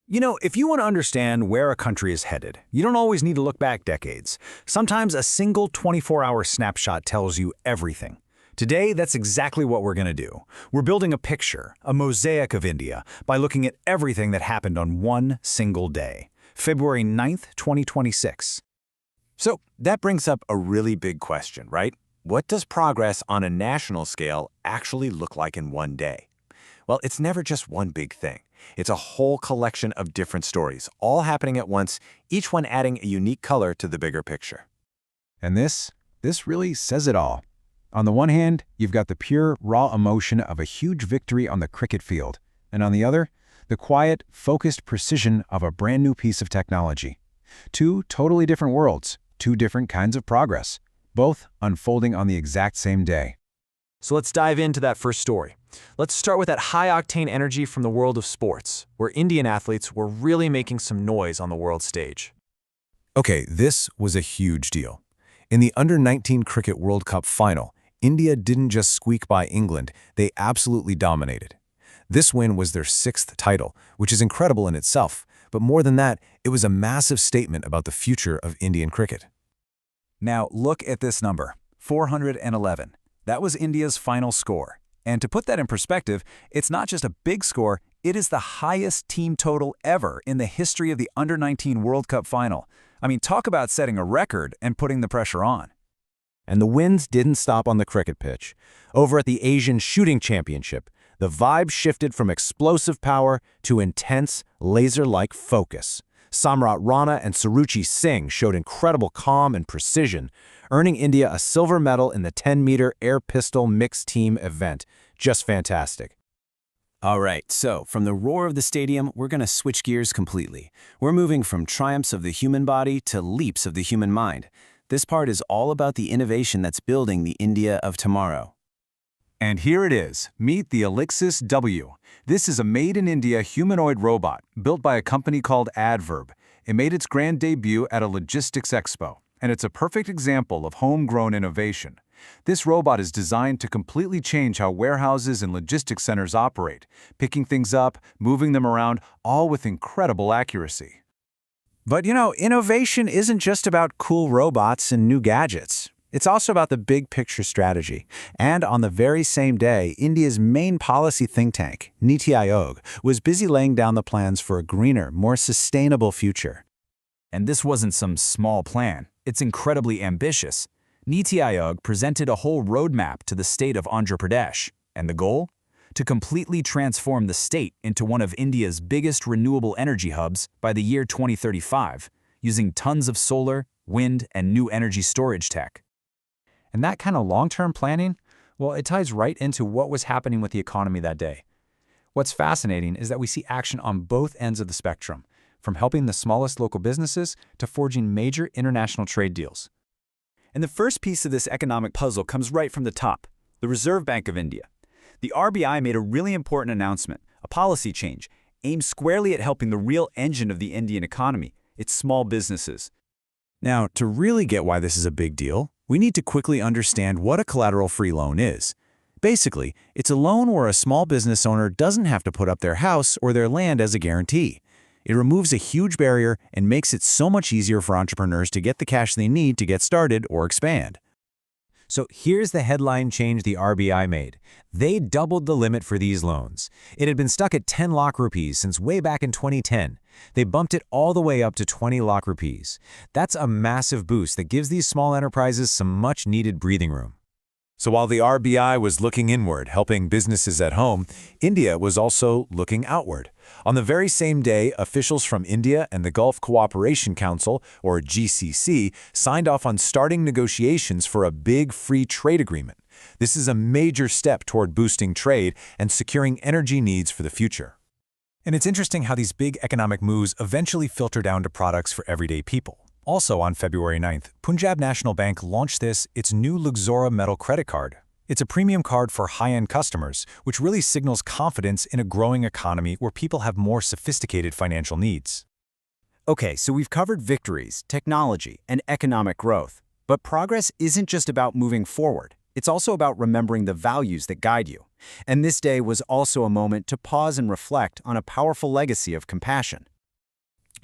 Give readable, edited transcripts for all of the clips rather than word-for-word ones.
If you want to understand where a country is headed, you don't always need to look back decades. Sometimes a single 24-hour snapshot tells you everything. Today, that's exactly what we're going to do. We're building a picture, a mosaic of India, by looking at everything that happened on one single day, February 9th, 2026. So that brings up a really big question, right? What does progress on a national scale actually look like in one day? Well, it's never just one big thing. It's a whole collection of different stories, all happening at once, each one adding a unique color to the bigger picture. And this really says it all. On the one hand, you've got the pure, raw emotion of a huge victory on the cricket field, and on the other, the quiet, focused precision of a brand new piece of technology. Two totally different worlds, two different kinds of progress, both unfolding on the exact same day. So let's dive into that first story. Let's start with that high-octane energy from the world of sports, where Indian athletes were really making some noise on the world stage. Okay, this was a huge deal. In the Under-19 Cricket World Cup final, India didn't just squeak by England, they absolutely dominated. This win was their 6th title, which is incredible in itself, but more than that, it was a massive statement about the future of Indian cricket. Now look at this number, 411. That was India's final score. And to put that in perspective, it's not just a big score, it is the highest team total ever in the history of the Under-19 World Cup final. I mean, talk about setting a record and putting the pressure on. And the wins didn't stop on the cricket pitch. Over at the Asian Shooting Championship, the vibe shifted from explosive power to intense, laser-like focus. Samrat Rana and Suruchi Singh showed incredible calm and precision, earning India a silver medal in the 10-meter air pistol mixed team event. Just fantastic. All right, so from the roar of the stadium, we're going to switch gears completely. We're moving from triumphs of the human body to leaps of the human mind. This part is all about the innovation that's building the India of tomorrow. And here it is. Meet the Elixis W. This is a made-in-India humanoid robot built by a company called Adverb. It made its grand debut at a logistics expo, and it's a perfect example of homegrown innovation. This robot is designed to completely change how warehouses and logistics centers operate, picking things up, moving them around, all with incredible accuracy. But innovation isn't just about cool robots and new gadgets. It's also about the big picture strategy. And on the very same day, India's main policy think tank, NITI Aayog, was busy laying down the plans for a greener, more sustainable future. And this wasn't some small plan. It's incredibly ambitious. NITI Aayog presented a whole roadmap to the state of Andhra Pradesh. And the goal? To completely transform the state into one of India's biggest renewable energy hubs by the year 2035, using tons of solar, wind, and new energy storage tech. And that kind of long-term planning, well, it ties right into what was happening with the economy that day. What's fascinating is that we see action on both ends of the spectrum, from helping the smallest local businesses to forging major international trade deals. And the first piece of this economic puzzle comes right from the top, the Reserve Bank of India. The RBI made a really important announcement, a policy change, aimed squarely at helping the real engine of the Indian economy, its small businesses. Now, to really get why this is a big deal, we need to quickly understand what a collateral-free loan is. Basically, it's a loan where a small business owner doesn't have to put up their house or their land as a guarantee. It removes a huge barrier and makes it so much easier for entrepreneurs to get the cash they need to get started or expand. So here's the headline change the RBI made. They doubled the limit for these loans. It had been stuck at 10 lakh rupees since way back in 2010. They bumped it all the way up to 20 lakh rupees. That's a massive boost that gives these small enterprises some much-needed breathing room. So while the RBI was looking inward, helping businesses at home, India was also looking outward. On the very same day, officials from India and the Gulf Cooperation Council, or GCC, signed off on starting negotiations for a big free trade agreement. This is a major step toward boosting trade and securing energy needs for the future. And it's interesting how these big economic moves eventually filter down to products for everyday people. Also on February 9th, Punjab National Bank launched its new Luxora Metal Credit Card. It's a premium card for high-end customers, which really signals confidence in a growing economy where people have more sophisticated financial needs. Okay, so we've covered victories, technology, and economic growth. But progress isn't just about moving forward. It's also about remembering the values that guide you. And this day was also a moment to pause and reflect on a powerful legacy of compassion.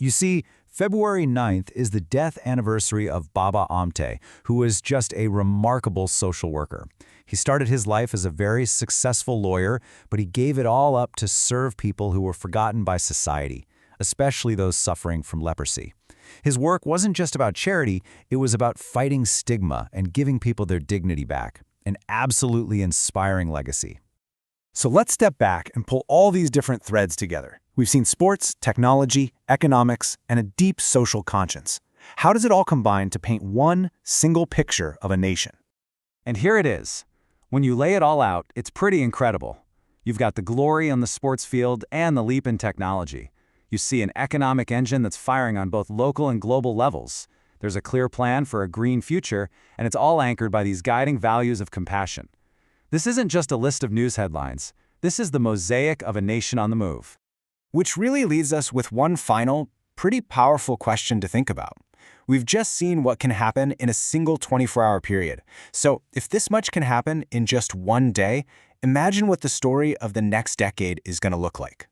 You see, February 9th is the death anniversary of Baba Amte, who was just a remarkable social worker. He started his life as a very successful lawyer, but he gave it all up to serve people who were forgotten by society, especially those suffering from leprosy. His work wasn't just about charity, it was about fighting stigma and giving people their dignity back. An absolutely inspiring legacy. So let's step back and pull all these different threads together. We've seen sports, technology, economics, and a deep social conscience. How does it all combine to paint one single picture of a nation? And here it is. When you lay it all out, it's pretty incredible. You've got the glory on the sports field and the leap in technology. You see an economic engine that's firing on both local and global levels. There's a clear plan for a green future, and it's all anchored by these guiding values of compassion. This isn't just a list of news headlines. This is the mosaic of a nation on the move. Which really leaves us with one final, pretty powerful question to think about. We've just seen what can happen in a single 24-hour period. So if this much can happen in just one day, imagine what the story of the next decade is going to look like.